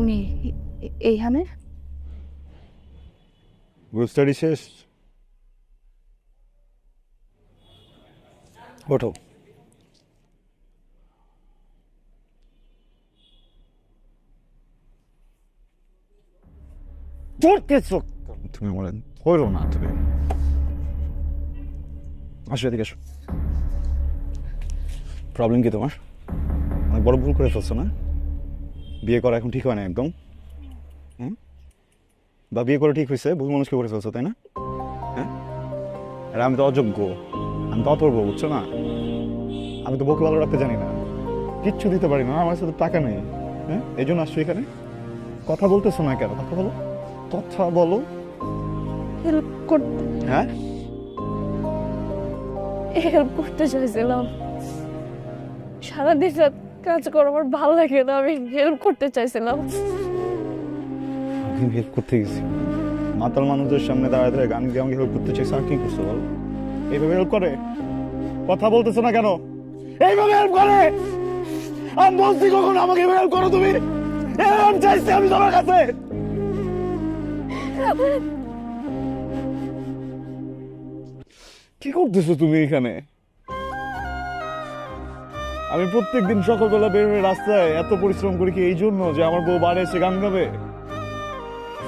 আপনি এইখানে? Group study শেষ, ওঠো। তুমি বলেন হইল না তুমি। আসো এদিকে আসো। প্রবলেম কি তোমার? অনেক বড় ভুল করে ফেলছো না? বিয়ে করা এখন ঠিক হয় না একদম। বা বিয়ে করে ঠিক হয়েছে, ভুল মানুষকে করে ফেলছো তাই না? হ্যাঁ, আর আমি তো অযোগ্য, আমি তো অপূর্ব, বুঝছো না? আমি তো বউকে ভালো রাখতে জানি না, কিচ্ছু দিতে পারি না, আমার সাথে টাকা নেই। হ্যাঁ, এই জন্য আসছো এখানে। কথা বলতেছো না কেন? কথা বলো, কথা বলো। হেল্প করতে হ্যাঁ, হেল্প করতে চাইছিলাম। সারাদিন রাত কাজ করা আমার ভালো লাগে না, আমি হেল্প করতে চাইছিলাম। আমি হেল্প করতে গেছি, মাতাল মানুষদের সামনে দাঁড়ায় দাঁড়ায় গান গিয়ে আমাকে হেল্প করতে চাইছো। আর কি করছো বলো? এইভাবে হেল্প করে? কথা বলতেছো না কেন? এইভাবে হেল্প করে? আমি বলছি কখন আমাকে হেল্প করো তুমি? আমি চাইছি আমি তোমার কাছে। কি করতেছো তুমি এখানে? আমি প্রত্যেকদিন সকালবেলা বের হয়ে রাস্তায় এত পরিশ্রম করি কি এই জন্য যে আমার বউ বাড়ি এসে গান গাবে?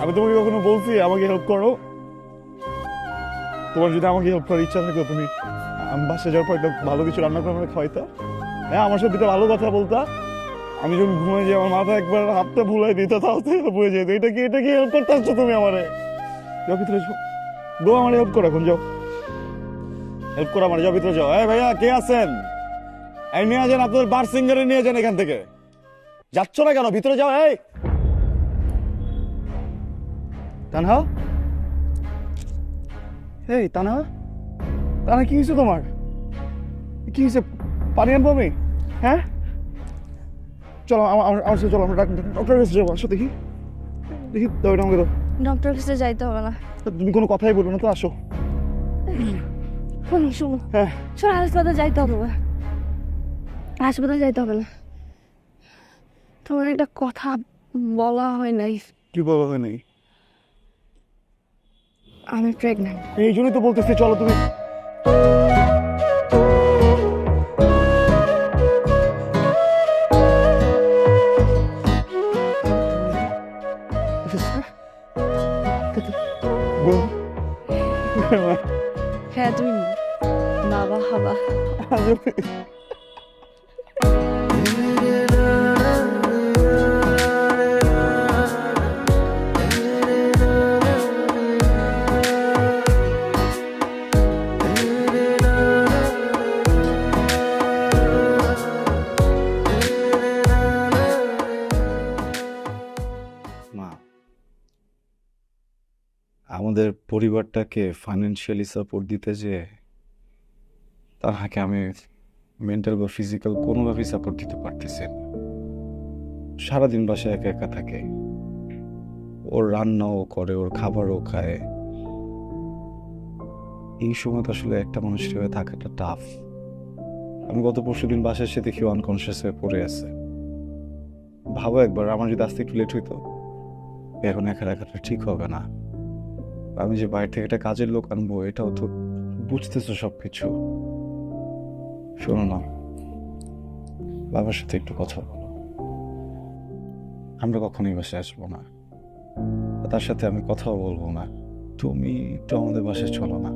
আমি তোমাকে কখনো বলছি আমাকে হেল্প করো? তোমার যদি আমাকে হেল্প করার ইচ্ছা থাকতো তুমি আমি বাসে যাওয়ার পর একটা ভালো কিছু রান্না করে আমাকে খাওয়াইতা। হ্যাঁ, আমার সাথে দুটো ভালো কথা বলতা। আমি যখন ঘুমাই যাই আমার মাথা একবার হাতটা ভুলাই দিত, তাও তো হেল্প হয়ে যেত। এটা কি হেল্প করতে আসছো তুমি আমারে? যাও ভিতরে যাও, বউ আমার হেল্প করো, এখন যাও হেল্প করো আমার, যাও ভিতরে যাও। এই ভাইয়া কে আছেন? এই নিয়ে যান, আপনাদের বার সিঙ্গারে নিয়ে যান এখান থেকে। যাচ্ছ না কেন? ভিতরে যাও। এই তানহা, এই তানহা, তানহা কি হয়েছে তোমার? কি হয়েছে? পানি আনবো আমি? হ্যাঁ, চলো আমার সাথে চলো, আমরা ডক্টরের কাছে যাবো। আসো দেখি, দেখি দাও এটা আমাকে দাও। ডক্টর কাছে যাইতে হবে না। তুমি কোনো কথাই বলবে না তো, আসো। শোনো শোনো, হ্যাঁ, শোনো, হাসপাতালে যাইতে হবে না, হাসপাতালে যাইতে হবে না। তোমার একটা কথা বলা হয় নাই। কি বলা হয় নাই? আমি প্রেগন্যান্ট। এই জন্যই তো বলতেছি চলো তুমি। হ্যাঁ, তুমি বাবা হবা। মা, আমাদের পরিবারটাকে ফাইন্যান্সিয়ালি সাপোর্ট দিতে যে তাহাকে আমি মেন্টাল বা ফিজিক্যাল কোনোভাবেই সাপোর্ট দিতে পারতেছি না। সারাদিন বাসায় একা একা থাকে, ওর রান্নাও করে, ওর খাবারও খায়। এই সময় তো আসলে একটা মানুষের হয়ে থাকাটা টাফ। আমি গত পরশুদিন বাসায় এসে দেখি আনকনসিয়াস হয়ে পড়ে আছে। ভাবো একবার, আমার যদি আসতে একটু লেট হইতো, এখন একা রাখাটা ঠিক হবে না। আমি যে বাইরে থেকে একটা কাজের লোক আনবো, এটাও তো বুঝতেছো সবকিছু। শোনো না, বাবার সাথে একটু কথা বলো। আমরা কখনোই বাসায় আসবো না, তার সাথে আমি কথাও বলবো না। তুমি একটু আমাদের বাসায় চলো না।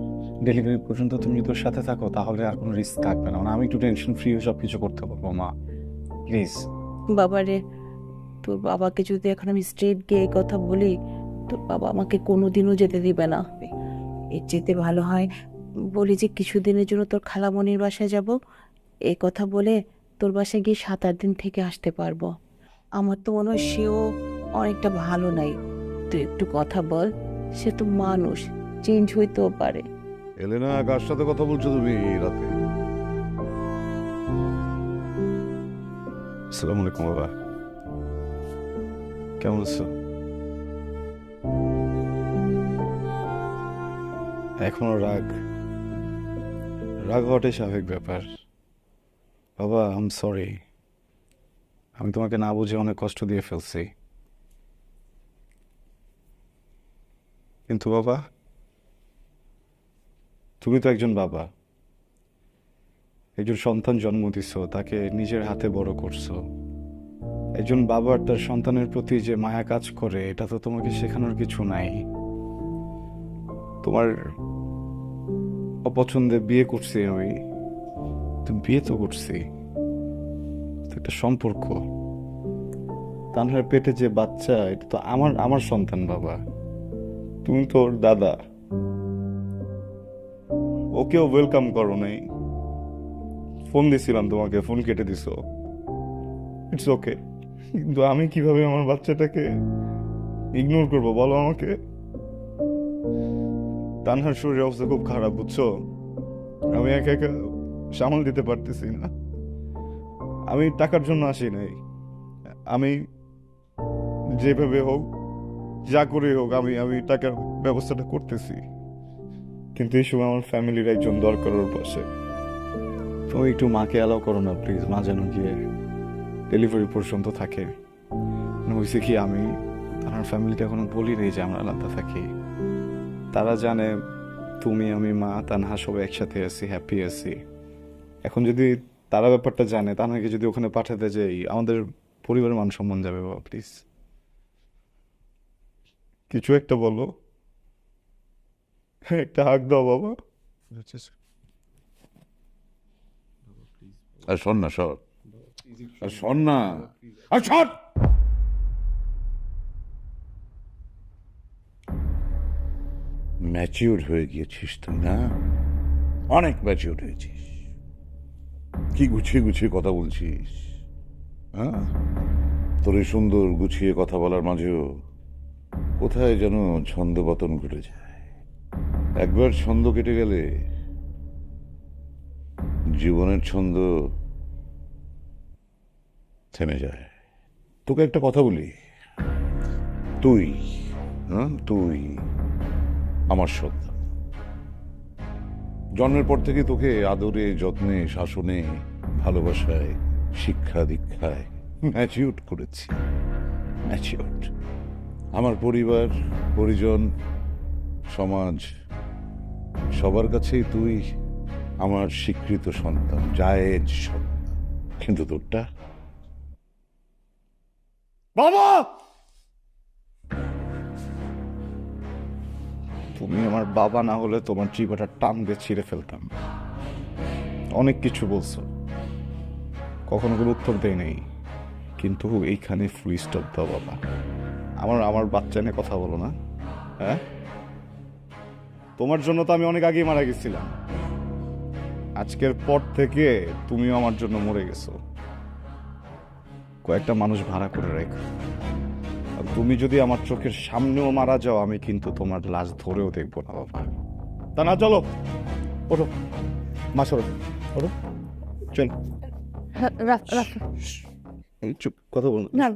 ডেলিভারি পর্যন্ত তুমি যদি তোর সাথে থাকো তাহলে আর কোনো রিস্ক থাকবে না। মানে আমি একটু টেনশন ফ্রি হয়ে সবকিছু করতে পারবো। মা প্লিজ। বাবারে, তোর বাবাকে যদি এখন আমি স্ট্রেট গিয়ে এই কথা বলি, তোর বাবা আমাকে কোনোদিনও যেতে দিবে না। এর যেতে ভালো হয় বলি যে কিছুদিনের জন্য তোর খালামণির বাসায় যাব, এই কথা বলে তোর বাসায় গিয়ে 7-8 দিন থেকে আসতে পারবো। আমার তো মনে হয় সেও অনেকটা ভালো নাই। তুই একটু কথা বল, সে তো মানুষ, চেঞ্জ হইতেও পারে। এলেনা, কার সাথে কথা বলছো তুমি এই রাতে? আসসালামু আলাইকুম বাবা, কেমন আছো? এখনো রাগ রাগ হওয়াটাই স্বাভাবিক ব্যাপার। বাবা আই এম সরি, আমি তোমাকে না বুঝে অনেক কষ্ট দিয়ে ফেলছি। কিন্তু বাবা, তুমি তো একজন বাবা, একজন সন্তান জন্ম দিছো, তাকে নিজের হাতে বড় করছো। একজন বাবার তার সন্তানের প্রতি যে মায়া কাজ করে, এটা তো তোমাকে শেখানোর কিছু নাই। তোমার অপছন্দে বিয়ে করছি আমি, তো বিয়ে তো করছি, তো একটা সম্পর্ক। তানহার পেটে যে বাচ্চা, এটা তো আমার আমার সন্তান বাবা। তুমি তো ওর দাদা, ওকেও ওয়েলকাম করো নাই। ফোন দিছিলাম তোমাকে, ফোন কেটে দিছো। ইটস ওকে, কিন্তু আমি কিভাবে আমার বাচ্চাটাকে ইগনোর করবো বলো আমাকে? তানহার শরীরের অবস্থা খুব খারাপ, বুঝছো? আমি একা একা সামাল দিতে পারতেছি না। আমি টাকার জন্য আসি নাই, আমি যেভাবে হোক, যা করে হোক, আমি টাকার ব্যবস্থাটা করতেছি। কিন্তু এই সময় আমার ফ্যামিলির একজন দরকার ওর পাশে। তুমি একটু মাকে অ্যালাউ করো না প্লিজ, মা যেন গিয়ে ডেলিভারি পর্যন্ত থাকে। হয়েছে কি, আমি আমার ফ্যামিলিকে এখনো বলি নেই যে আমরা আলাদা থাকি। তারা জানে তুমি, আমি, মা, তানহা সবাই একসাথে আছি, হ্যাপি আছি। এখন যদি তারা ব্যাপারটা জানে, তানহাকে যদি ওখানে পাঠাতে যাই, আমাদের পরিবারের মান সম্মান যাবে বাবা। প্লিজ কিছু একটা বলো, একটা হাক দাও বাবা। আর শোন না, সর, আর শোন না, আর শোন। ম্যাচিউর হয়ে গিয়েছিস তুই, না? অনেক ম্যাচিউর হয়েছিস। কি গুছিয়ে গুছিয়ে কথা বলছিস, হ্যাঁ? তোর এই সুন্দর গুছিয়ে কথা বলার মাঝেও কোথায় যেন ছন্দপতন ঘটে যায়। একবার ছন্দ কেটে গেলে জীবনের ছন্দ থেমে যায়। তোকে একটা কথা বলি, তুই, হ্যাঁ, তুই আমার সন্তান। জন্মের পর থেকে তোকে আদরে, যত্নে, শাসনে, ভালোবাসায়, শিক্ষা দীক্ষায় ম্যাচিউর করেছি, ম্যাচিউর। আমার পরিবার, পরিজন, সমাজ, সবার কাছেই তুই আমার স্বীকৃত সন্তান, জায়েজ সন্তান। কিন্তু তোরটা, বাবা, তুমি আমার বাবা না হলে তোমার জিভাটা টান দিয়ে ছিঁড়ে ফেলতাম। অনেক কিছু বলছো, কখনো কোনো উত্তর দেয় নেই, কিন্তু এইখানে ফুল স্টপ দাও বাবা। আমার আমার বাচ্চা নিয়ে কথা বলো না, হ্যাঁ? তোমার জন্য তো আমি অনেক আগেই মারা গেছিলাম। আজকের পর থেকে তুমিও আমার জন্য মরে গেছো। কয়েকটা মানুষ ভাড়া করে রেখো। আর তুমি যদি আমার চোখের সামনেও মারা যাও, আমি কিন্তু তোমার লাশ ধরেও দেখবো না বাবা। তা না, চলো, ওঠো, মা সরো, ওঠো, চল। চুপ, কথা বল না,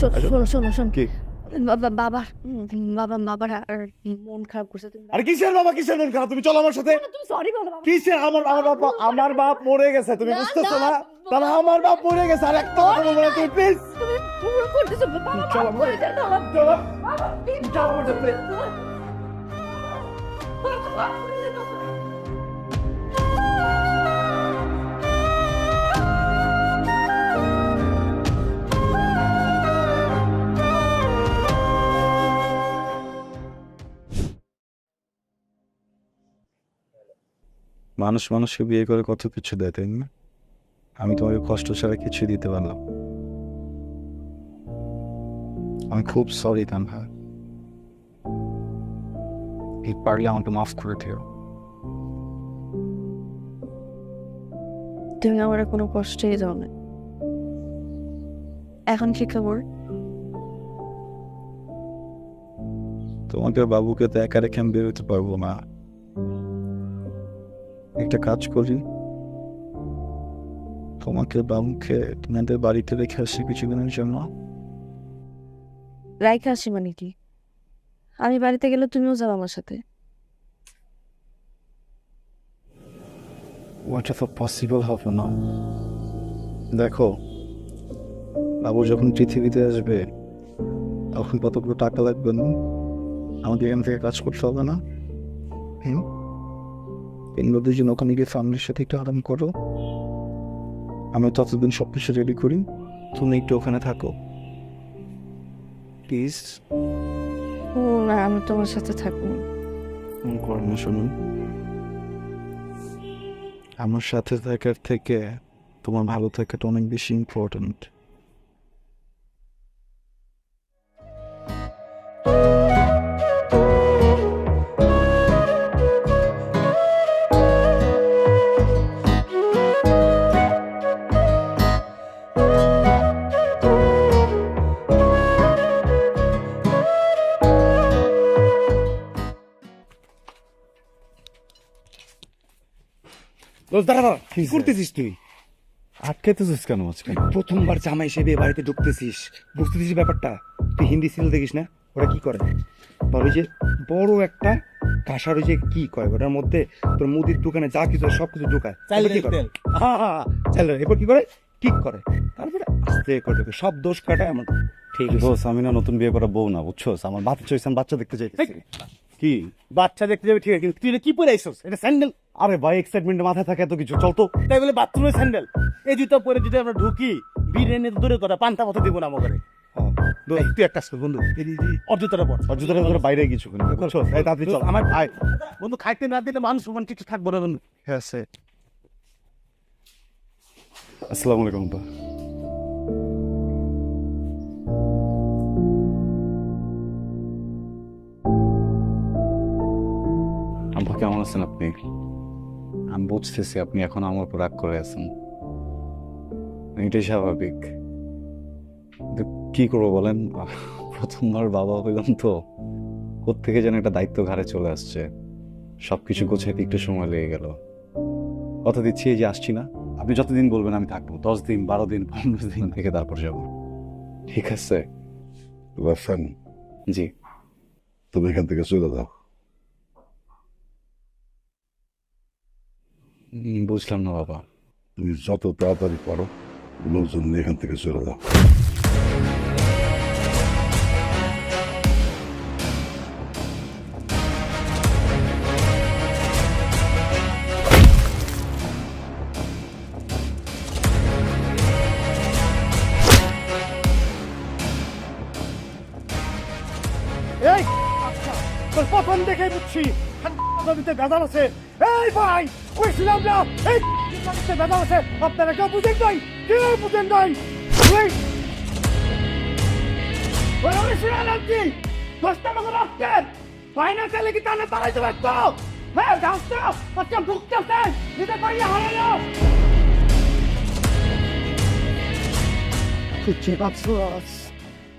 শোনো শোনো শোনো, কি? বাবার বাবার আর মন খারাপ করছে। তুমি আরে কিসের বাবা, কিসের মন খারাপ? তুমি চলো আমার সাথে। তুমি সরি বলো বাবা। কিসের? আমার বাপ মরে গেছে, তুমি বুঝতেছো না? তাহলে আমার বাপ মরে গেছে, আর একটা কথা বলবো না তুমি, প্লিজ। তুমি ভুল করতেছো বাবা, চলো, মাফ করে দাও বাবা। চলো। বাবা, please, চলো আমার সাথে। বাবা, মাফ করে দাও। মানুষ মানুষকে বিয়ে করে কত কিছু দেয়, তাই না? আমি তোমাকে কষ্ট ছাড়া কিছু দিতে পারলাম। আমি খুব সরি তানহা, এই পারলে আমাকে মাফ করে দিও। তুমি আমার কোনো কষ্টই দাও না। এখন কি খবর? তোমাকে বাবুকে তো একা রেখে আমি বেরোতে পারবো না। একটা কাজ করি, তোমাকে বাবুকে তোমাদের বাড়িতে রেখে আসি কিছুদিনের জন্য। রাইখা আসি মানে কি? আমি বাড়িতে গেলে তুমিও যাও আমার সাথে। ওটা তো পসিবল হবে না। দেখো, বাবু যখন পৃথিবীতে আসবে তখন কতগুলো টাকা লাগবে না? আমাকে এখান থেকে কাজ করতে হবে না। তোমরা দুজন ওখানে গিয়ে ফ্যামিলির সাথে একটু আরাম করো, আমি ততদিন সব কিছু রেডি করি, তুমি একটু ওখানে থাকো প্লিজ। না আমি তোমার সাথে থাকবো। করো না, শুনুন, আমার সাথে থাকার থেকে তোমার ভালো থাকাটা অনেক বেশি ইম্পর্টেন্ট। দাঁড়া কি করতেছিস তুই? আটকাইতেছিস কেন আজকে? প্রথমবার জামাই হিসেবে বাড়িতে ঢুকতেছিস, বুঝতেছিস ব্যাপারটা? তুই হিন্দি সিরিয়াল দেখিস না? ওরা কি করে বল, ওই যে বড় একটা কাঁসার ওই যে কি কয় ওটার মধ্যে তোর মুদির দোকানে যা কিছু সব কিছু ঢুকায়, চাল এরপর কি করে ঠিক করে, তারপরে আস্তে করে ঢুকে সব দোষ কাটায়। আমার ঠিক আছে বস, আমি না নতুন বিয়ে করা বউ না, বুঝছোস? আমার বাচ্চা হয়েছে, আমি বাচ্চা দেখতে চাইতেছি। কি বাচ্চা দেখতে যাবে ঠিক আছে, কিন্তু তুই এটা কি পরে আইসস? এটা স্যান্ডেল? আরে ভাই, এক্সাইটমেন্টে মাথায় থাকে এত কিছু, চল তো। তাই বলে বাথরুমের স্যান্ডেল? এই জুতা পরে যদি আমরা ঢুকি বিরিয়ানি তো দূরের কথা, পান্তা ভাত দিব না আমাকে। তুই একটা বন্ধু অর্জুতাটা পর, অযোধ্যার ভিতরে বাইরে কিছু বুঝছোস? এই তাড়াতাড়ি চল। আমার ভাই বন্ধু খাইতে না দিলে মানুষ সমান কিছু থাকবো না বন্ধু। হ্যাঁ সে। আসসালামু আলাইকুম আব্বা। আব্বা কেমন আছেন আপনি? আমি বুঝতেছি আপনি এখন আমার উপর রাগ করে আছেন, এটাই স্বাভাবিক। কিন্তু কি করবো বলেন, প্রথমবার বাবা হইলাম তো, কোত্থেকে যেন একটা দায়িত্ব ঘাড়ে চলে আসছে, সবকিছু গোছাইতে একটু সময় লেগে গেল। কথা দিচ্ছি এই যে আসছি না, আপনি যতদিন বলবেন আমি থাকবো, 10 দিন 12 দিন 15 দিন থেকে তারপর যাবো, ঠিক আছে? রাফসান, জি। তুমি এখান থেকে চলে যাও। বুঝলাম না বাবা। তুমি যত তাড়াতাড়ি পারো লোকজন নিয়ে এখান থেকে চলে যাও। এই আচ্ছা, তোর প্রথম দেখে বুঝছি নদীতে গাজাল আছে। এই ভাই কইছিলাম না এই নদীতে গাজাল আছে, আপনারা কেউ বুঝেন নাই, কেউ বুঝেন নাই। দশটা মতো রাখতেন ফাইনাল খেলে কি তাহলে তাড়াইতে পারতো? হ্যাঁ গাছটা বাচ্চা ঢুকতেছে নিজে পাইয়া হারালো। তুই কি ভাবছস?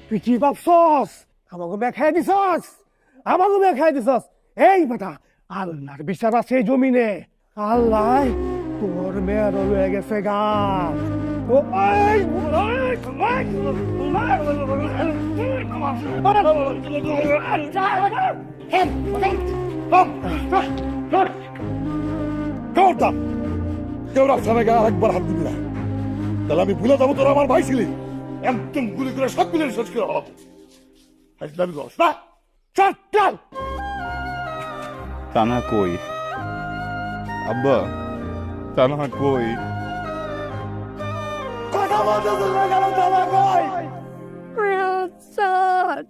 তুই কি ভাবছস? আমাকে মেখাই দিছস, আমাকে মেখাই দিছস। এই বেটা, আল্লাহর বিচার আছে এই জমিনে। আল্লাহ তোর মেয়ের রয়ে গেছে গা। কেউ রাফসানের গায়ে আরেকবার হাত দিবি না, তাহলে আমি ভুলে যাবো তোরা আমার ভাই ছিলি। একদম গুলি করে সব গুলি শেষ করে হব। তানা কই আব্বা? তানা কই? কথা বলতে গেল তারা কই? স্যার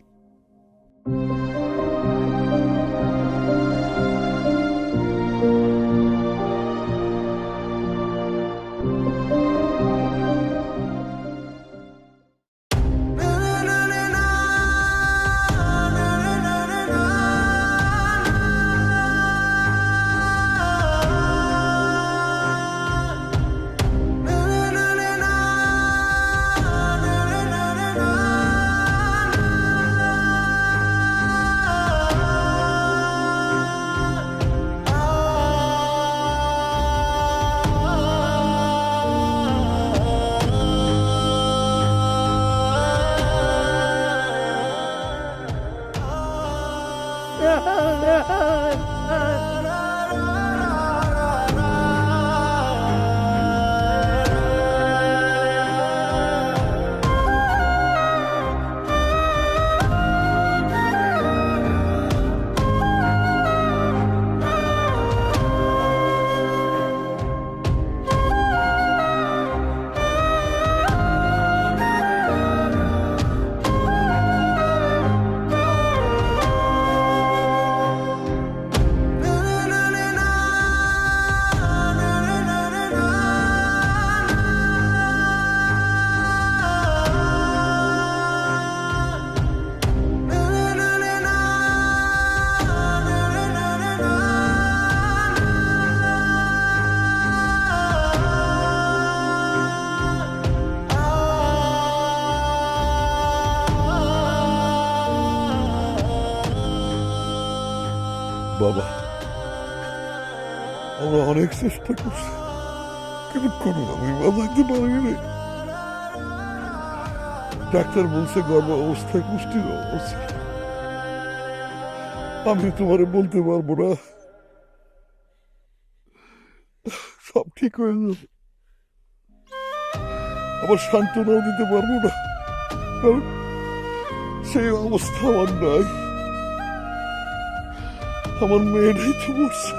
বাবা, আমরা অনেক চেষ্টা করছি, কিন্তু কোনো আমি বাঁচাইতে পারিনি। ডাক্তার বলছে গর্ভ অবস্থায় পুষ্টির অবস্থা। আমি তোমারে বলতে পারবো না, সব ঠিক হয়ে যাবে। আবার সান্ত্বনাও দিতে পারবো না, কারণ সেই অবস্থা আমার নাই। আমার মেয়েটাই তো মরছে।